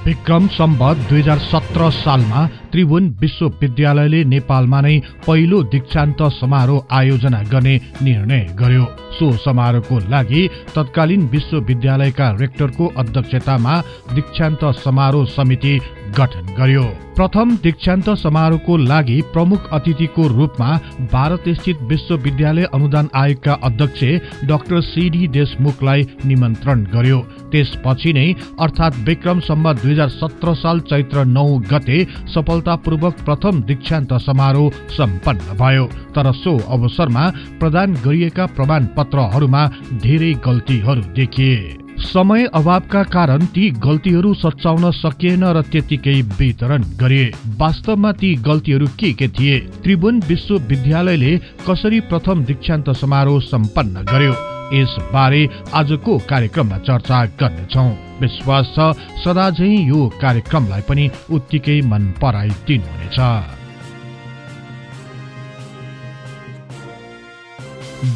विक्रम सम्वत 2017 सालमा त्रिभुवन विश्वविद्यालयले नेपालमा नै पहिलो दीक्षान्त समारोह आयोजना गर्ने निर्णय गर्यो। सो समारोहको लागि तत्कालीन विश्वविद्यालयका रेक्टरको अध्यक्षतामा दीक्षान्त समारोह समिति गठन गर्यो। प्रथम दीक्षान्त समारोहको लागि प्रमुख अतिथिको रूपमा भारत स्थित विश्वविद्यालय अनुदान आयोगका अध्यक्ष डाक्टर सीडी देशमुखलाई निमन्त्रण गर्यो। त्यसपछि नै अर्थात् विक्रम सम्वत 2017 साल चैत्र 9 गते सफलतापूर्वक प्रथम दीक्षान्त समारोह सम्पन्न भयो। तर सो अवसरमा प्रदान गरिएका प्रमाणपत्रहरूमा धेरै गल्तीहरू देखिए। समय अभावका कारण ती गल्तीहरू सच्याउन सकिएन र त्यतिकै वितरण गरिए। वास्तवमा ती गल्तीहरू के थिए? त्रिभुवन विश्वविद्यालयले कसरी प्रथम दीक्षान्त समारोह सम्पन्न गर्यो? यसबारे आजको कार्यक्रममा चर्चा गर्नेछौँ। विश्वास छ सदा झै यो कार्यक्रमलाई पनि उत्तिकै मन पराइदिनुहुनेछ।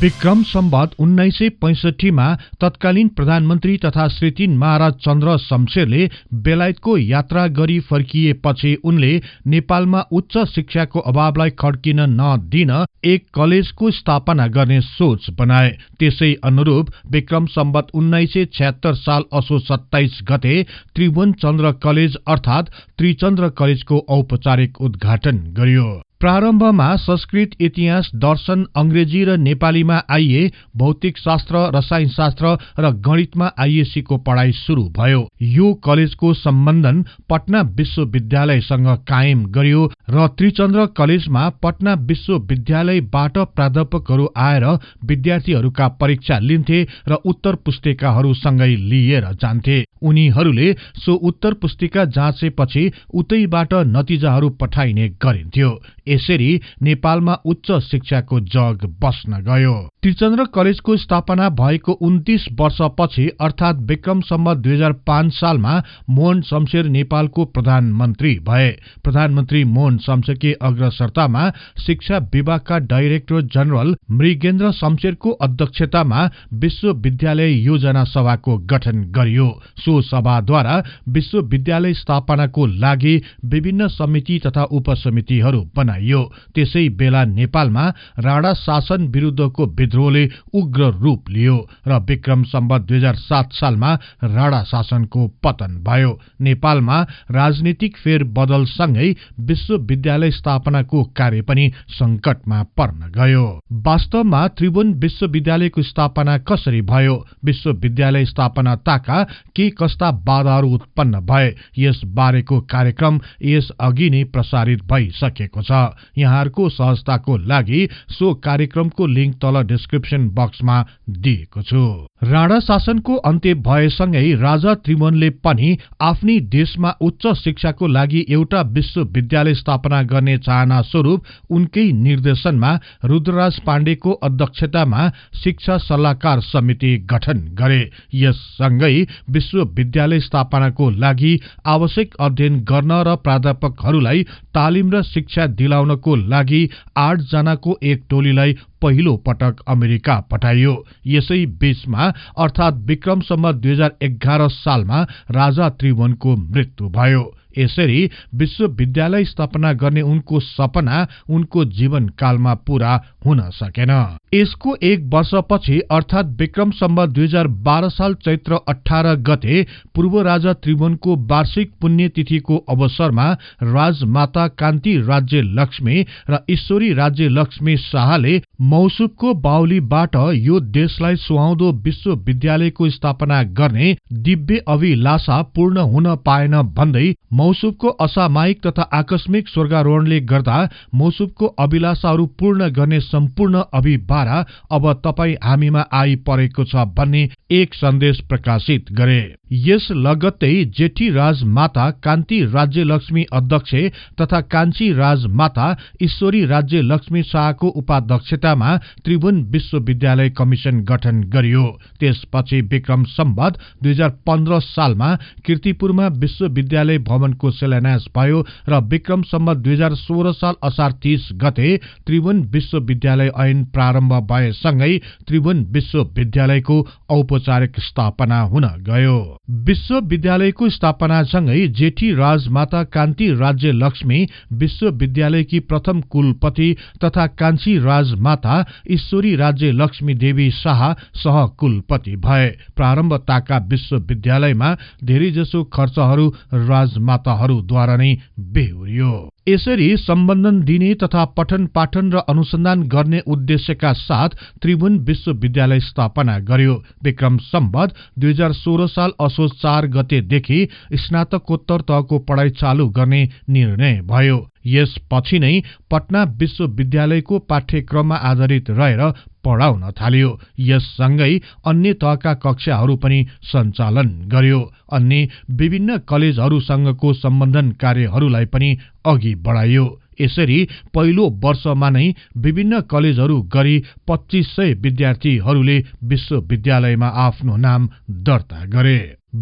विक्रम सम्वत 1965 मा तत्कालीन प्रधानमन्त्री तथा श्री 3 महाराज चन्द्र शमशेरले बेलायतको यात्रा गरी फर्किएपछि उनले नेपालमा उच्च शिक्षाको अभावलाई खड्किन नदिन एक कलेजको स्थापना गर्ने सोच बनाए। त्यसै अनुरूप विक्रम सम्वत 1976 साल असोज 27 गते त्रिभुवन चन्द्र कलेज अर्थात् त्रिचन्द्र कलेजको औपचारिक उद्घाटन गरियो। प्रारम्भमा संस्कृत, इतिहास, दर्शन, अंग्रेजी र नेपालीमा आइए, भौतिक शास्त्र, रसायन शास्त्र र गणितमा आइएसी को पढाइ सुरु भयो। यो कलेजको सम्बन्धन पटना विश्वविद्यालयसँग कायम गरियो र त्रिचन्द्र कलेजमा पटना विश्वविद्यालयबाट प्राध्यापकहरू आएर विद्यार्थीहरूका परीक्षा लिन्थे र उत्तर पुस्तिकाहरू सँगै लिएर जान्थे। उनीहरूले सो उत्तर पुस्तिका जाँचेपछि उतैबाट नतिजाहरू पठाइने गरिन्थ्यो। यसरी नेपालमा उच्च शिक्षाको जग बस्न गयो। त्रिचन्द्र कलेजको स्थापना भएको 29 वर्षपछि अर्थात् विक्रम सम्वत 2005 सालमा मोहन शमशेर नेपालको प्रधानमन्त्री भए। प्रधानमन्त्री मोहन शमशेरकी अग्रसरतामा शिक्षा विभागका डाइरेक्टर जनरल मृगेन्द्र शमशेरको अध्यक्षतामा विश्वविद्यालय योजना सभाको गठन गरियो। सो सभाद्वारा विश्वविद्यालय स्थापनाको लागि विभिन्न समिति तथा उपसमितिहरू बनाइयो। त्यसै बेला नेपालमा राणा शासन विरुद्धको विद्रोहले उग्र रूप लियो र विक्रम सम्वत 2007 सालमा राणा शासनको पतन भयो। नेपालमा राजनीतिक फेरबदलसँगै विश्वविद्यालय स्थापनाको कार्य पनि संकटमा पर्न गयो। वास्तवमा त्रिभुवन विश्वविद्यालयको स्थापना कसरी भयो? विश्वविद्यालय स्थापना ताका के कस्ता बाधाहरू उत्पन्न भए? यस बारेको कार्यक्रम यस अघि नै प्रसारित भइसकेको छ। यहाँहरूको सहजताको लागि सो कार्यक्रमको लिंक तल डिस्क्रिप्सन बक्समा दिएको छु। राणा शासनको अन्त्य भएसँगै राजा त्रिभुवनले पनि आफ्नै देशमा उच्च शिक्षाको लागि एउटा विश्वविद्यालय स्थापना गर्ने चाहना स्वरूप उनकै निर्देशनमा रुद्रराज पाण्डेको अध्यक्षतामा शिक्षा सल्लाहकार समिति गठन गरे। यससँगै विश्वविद्यालय स्थापनाको लागि आवश्यक अध्ययन गर्न र प्राध्यापकहरूलाई तालिम र शिक्षा दिलाउनको लागि 8 जनाको एक टोलीलाई पहिलो पटक अमेरिका पठाइयो। यसै बीचमा अर्थात् विक्रम सम्वत 2011 सालमा राजा त्रिभुवनको मृत्यु भयो। यसरी विश्वविद्यालय स्थापना गर्ने उनको सपना उनको जीवनकालमा पूरा हुन सकेन। यसको एक वर्षपछि अर्थात् विक्रम सम्वत 2012 साल चैत्र 18 गते पूर्व राजा त्रिभुवनको वार्षिक पुण्यतिथिको अवसरमा राजमाता कान्ति राज्य लक्ष्मी र ईश्वरी राज्य लक्ष्मी शाहले मौसुफको बाहुलीबाट यो देशलाई सुहाउँदो विश्वविद्यालयको स्थापना गर्ने दिव्य अभिलाषा पूर्ण हुन पाएन भन्दै मौसुफको असामयिक तथा आकस्मिक स्वर्गारोहणले गर्दा मौसुफको अभिलाषाहरू पूर्ण गर्ने सम्पूर्ण अभिभारा अब तपाई हामीमा आइपरेको छ भन्ने एक सन्देश प्रकाशित गरे। यस लगत्तै जेठी राजमाता कान्ति राज्य लक्ष्मी अध्यक्ष तथा कान्छी राजमाता ईश्वरी राज्य लक्ष्मी शाहको उपाध्यक्षतामा त्रिभुवन विश्वविद्यालय कमिसन गठन गरियो। त्यसपछि विक्रम सम्वत 2015 सालमा कीर्तिपुरमा विश्वविद्यालय भवनको शिलान्यास भयो र विक्रम सम्वत 2016 साल असार 30 गते त्रिभुवन विश्वविद्यालय ऐन प्रारम्भ प्रारम्भ भएसँगै त्रिभुवन विश्वविद्यालयको औपचारिक स्थापना हुन गयो। विश्वविद्यालयको स्थापनासँगै जेठी राजमाता कान्ति राज्य लक्ष्मी विश्वविद्यालयकी प्रथम कुलपति तथा कान्छी राजमाता ईश्वरी राज्य लक्ष्मी देवी शाह सहकुलपति भए। प्रारम्भताका विश्वविद्यालयमा धेरैजसो खर्चहरू राजमाताहरूद्वारा नै बेहोरियो। यसरी सम्बन्धन दिने तथा पठन पाठन र अनुसन्धान गर्ने उद्देश्यका साथ त्रिभुवन विश्वविद्यालय स्थापना गर्यो। विक्रम सम्वत 2016 साल असोज 4 गतेदेखि स्नातकोत्तर तहको पढाइ चालू गर्ने निर्णय भयो। यसपछि नै पटना विश्वविद्यालयको पाठ्यक्रममा आधारित रहेर पढाउन थाल्यो। यससँगै अन्य तहका कक्षाहरू पनि सञ्चालन गर्यो। अन्य विभिन्न कलेजहरूसँगको सम्बन्धन कार्यहरूलाई पनि अघि बढायो। यसरी पहिलो वर्षमा नै विभिन्न कलेजहरू गरी 2500 विद्यार्थीहरूले विश्वविद्यालयमा आफ्नो नाम दर्ता गरे।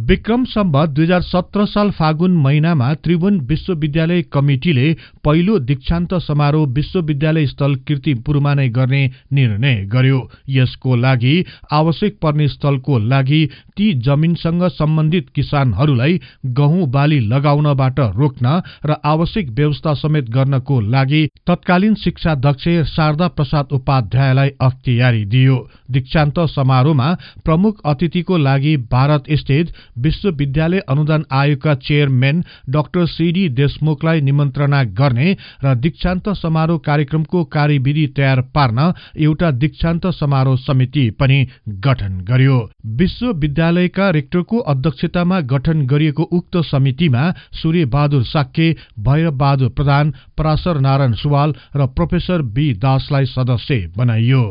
विक्रम सम्वत 2017 साल फागुन महिनामा त्रिभुवन विश्वविद्यालय कमिटिले पहिलो दीक्षान्त समारोह विश्वविद्यालय स्थल कीर्तिपुरमा नै गर्ने निर्णय गर्यो। यसको लागि आवश्यक पर्ने स्थलको लागि ती जमिनसँग सम्बन्धित किसानहरूलाई गहुँ बाली लगाउनबाट रोक्न र आवश्यक व्यवस्था समेत गर्नको लागि तत्कालीन शिक्षाध्यक्ष शारदा प्रसाद उपाध्यायलाई अख्तियारी दियो। दीक्षान्त समारोहमा प्रमुख अतिथिको लागि भारत स्थित विश्वविद्यालय अनुदान आयोगका चेयरम्यान डाक्टर सीडी देशमुखलाई निमन्त्रणा गर्ने र दीक्षान्त समारोह कार्यक्रमको कार्यविधि तयार पार्न एउटा दीक्षान्त समारोह समिति पनि गठन गर्यो। विश्वविद्यालयका रेक्टरको अध्यक्षतामा गठन गरिएको उक्त समितिमा सूर्य बहादुर साक्य, भैरव बहादुर प्रधान, पराशर नारायण सुवाल र प्रोफेसर बी दासलाई सदस्य बनाइयो।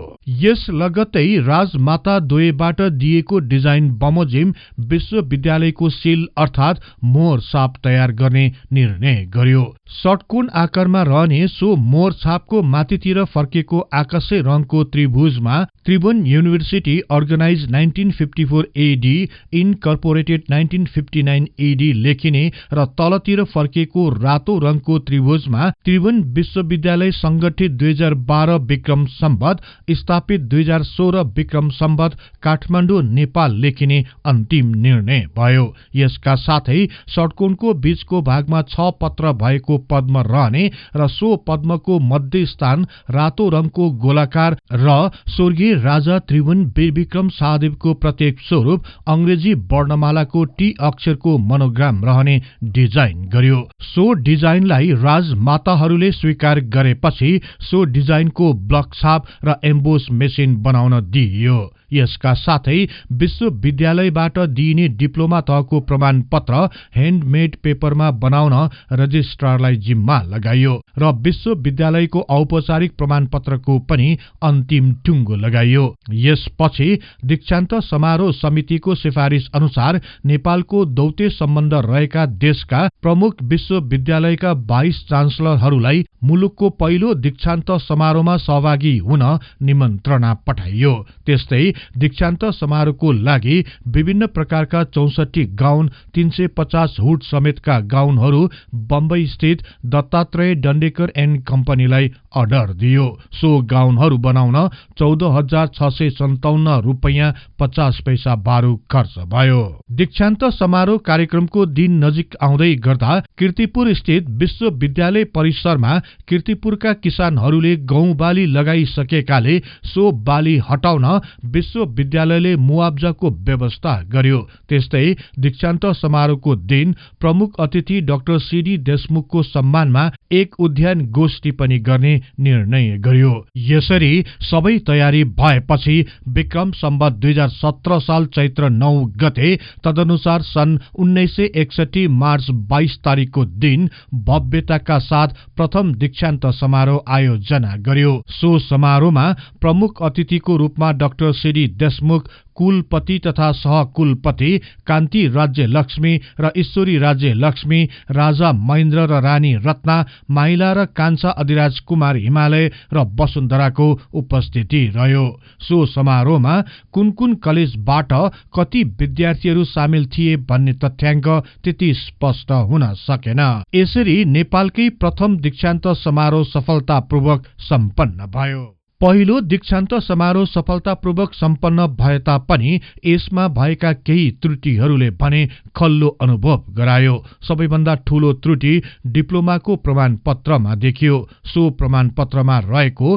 यस लगत्तै राजमाता द्वयबाट दिएको डिजाइन बमोजिम विश्वविद्यालयको सील अर्थात मोहर छाप तयार गर्ने निर्णय गर्यो। षट्कोण आकारमा रहने सो मोहर छापको माथितिर फर्केको आकाशे रङको त्रिभुजमा Tribhuvan university organise 1954 AD incorporated 1959 AD लेखिने र तलतिर फर्केको रातो रङको त्रिभुजमा त्रिभुवन विश्वविद्यालय संगठित 2012 विक्रम सम्वत स्थापित 2016 विक्रम सम्वत काठमाडौँ नेपाल लेखिने अन्तिम निर्णय भयो। यसका साथै षट्कोणको बीचको भागमा 6 पत्र भएको पद्म रहने र सो पद्मको मध्य स्थान रातो रङको गोलाकार र स्वर्गीय राजा त्रिभुवन वीरविक्रम शाहदेवको प्रत्येक स्वरूप अंग्रेजी वर्णमालाको टी अक्षरको मोनोग्राम रहने डिजाइन गर्यो। सो डिजाइनलाई राजमाताहरूले स्वीकार गरेपछि सो डिजाइनको ब्लक छाप र एम्बोस मेसिन बनाउन दिइयो। यसका साथै विश्वविद्यालयबाट दिइने डिप्लोमा तहको प्रमाण पत्र ह्यान्डमेड पेपरमा बनाउन रजिस्ट्रारलाई जिम्मा लगाइयो र विश्वविद्यालयको औपचारिक प्रमाण पत्रको पनि अन्तिम टुङ्गो लगाइयो। यसपछि दीक्षान्त समारोह समितिको सिफारिस अनुसार नेपालको दौत्य सम्बन्ध रहेका देशका प्रमुख विश्वविद्यालयका 22 चान्सलरहरूलाई मुलुकको पहिलो दीक्षान्त समारोहमा सहभागी हुन निमन्त्रणा पठाइयो। त्यस्तै दीक्षान्त समारोहको लागि विभिन्न प्रकारका 64 गाउन, 350 हुड समेतका गाउनहरू बम्बई स्थित दत्तात्रेय दण्डेकर एन्ड कम्पनीलाई अर्डर दियो। सो गाउनहरू बनाउन 14,657 रुपैयाँ 50 पैसा बारू खर्च भयो। दीक्षान्त समारोह कार्यक्रमको दिन नजिक आउँदै गर्दा कीर्तिपुर स्थित विश्वविद्यालय परिसरमा कीर्तिपुरका किसानहरूले गहुँ बाली लगाइसकेकाले सो बाली हटाउन विश्वविद्यालयले मुआब्जाको व्यवस्था गर्यो। त्यस्तै दीक्षान्त समारोहको दिन प्रमुख अतिथि डाक्टर सीडी देशमुखको सम्मानमा एक उद्यान गोष्ठी पनि गर्ने निर्णय गर्यो। यसरी सबै तयारी भएपछि विक्रम सम्वत 2017 साल चैत्र 9 गते तदनुसार सन् 1961 मार्च 22 तारिकको दिन भव्यताका साथ प्रथम दीक्षान्त समारोह आयोजना गर्यो। सो समारोहमा प्रमुख अतिथिको रूपमा डाक्टर सीडी देशमुख, कुलपति तथा सहकुलपति कान्ति राज्य लक्ष्मी र ईश्वरी राज्य लक्ष्मी, राजा महेन्द्र र रानी रत्ना, माइला र कान्छा अधिराज कुमार हिमालय र वसुन्धराको उपस्थिति रह्यो। सो समारोहमा कुन कुन कलेजबाट कति विद्यार्थीहरू सामेल थिए भन्ने तथ्याङ्क त्यति स्पष्ट हुन सकेन। यसरी नेपालकै प्रथम दीक्षान्त समारोह सफलतापूर्वक सम्पन्न भयो। पहिलो दीक्षान्त समारोह सफलतापूर्वक सम्पन्न भए तापनि यसमा भएका केही त्रुटिहरूले भने खल्लो अनुभव गरायो। सबैभन्दा ठूलो त्रुटि डिप्लोमाको प्रमाणपत्रमा देखियो। सो प्रमाणपत्रमा रहेको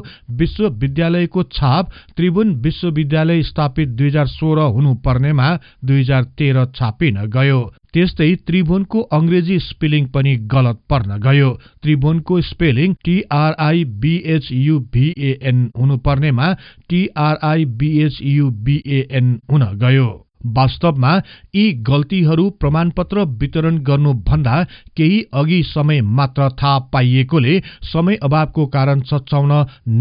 विश्वविद्यालयको छाप त्रिभुवन विश्वविद्यालय स्थापित 2016 हुनुपर्नेमा 2013 छापिन गयो। त्यस्तै त्रिभुवनको अंग्रेजी स्पेलिङ पनि गलत पर्न गयो। त्रिभुवनको स्पेलिङ TRIBHUVAN हुनुपर्नेमा TRIBHUBAN हुन गयो। वास्तवमा यी गल्तीहरू प्रमाणपत्र वितरण गर्नुभन्दा केही अघि समय मात्र थाहा पाइएकोले समय अभावको कारण सच्याउन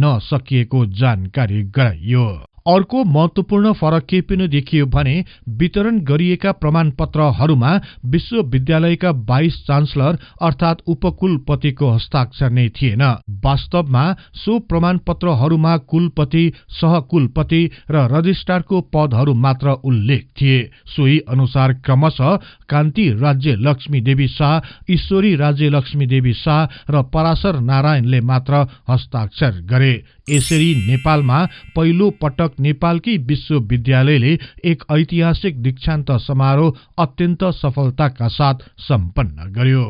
नसकिएको जानकारी गराइयो। अर्को महत्वपूर्ण फरक के पनि देखियो भने वितरण गरिएका प्रमाणपत्रहरूमा विश्वविद्यालयका भाइस चान्सलर अर्थात उपकुलपतिको हस्ताक्षर नै थिएन। वास्तवमा सो प्रमाणपत्रहरूमा कुलपति, सहकुलपति र रजिस्ट्रारको पदहरू मात्र उल्लेख थिए। सोही अनुसार क्रमशः कान्ति राज्य लक्ष्मी देवी शाह, ईश्वरी राज्य लक्ष्मी देवी शाह र पराशर नारायणले मात्र हस्ताक्षर गरे। यसरी नेपालमा पहिलो पटक नेपालकै विश्वविद्यालयले एक ऐतिहासिक दीक्षान्त समारोह अत्यन्त सफलताका साथ सम्पन्न गर्यो।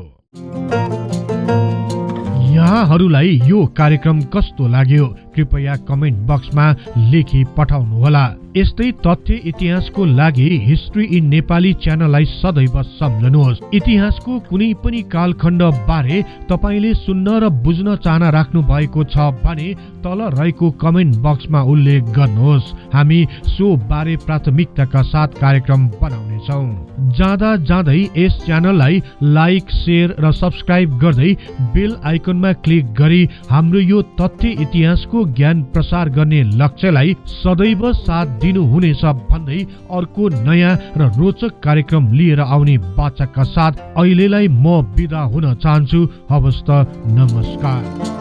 यहाँहरूलाई यो कार्यक्रम कस्तो लाग्यो कृपया कमेन्ट बक्समा लेखी पठाउनुहोला। यस्तै तथ्य इतिहासको लागि हिस्ट्री इन नेपाली च्यानललाई सदैव सम्झनुहोस्। इतिहासको कुनै पनि कालखण्ड बारे तपाईले सुन्न र बुझ्न चाहना राख्नु भएको छ भने तल रहेको कमेन्ट बक्समा उल्लेख गर्नुहोस्। हामी सो बारे प्राथमिकताका साथ कार्यक्रम बनाउनेछौँ। जाँदा जाँदै यस च्यानललाई लाइक, शेयर र सब्स्क्राइब गर्दै बेल आइकनमा क्लिक गरी हाम्रो यो तथ्य इतिहासको ज्ञान प्रसार गर्ने लक्ष्यलाई सदैव साथ दिनुहुनेछ भन्दै अर्को नयाँ र रोचक कार्यक्रम लिएर आउने बाचाका साथ अहिलेलाई म बिदा हुन चाहन्छु। हवस् त, नमस्कार।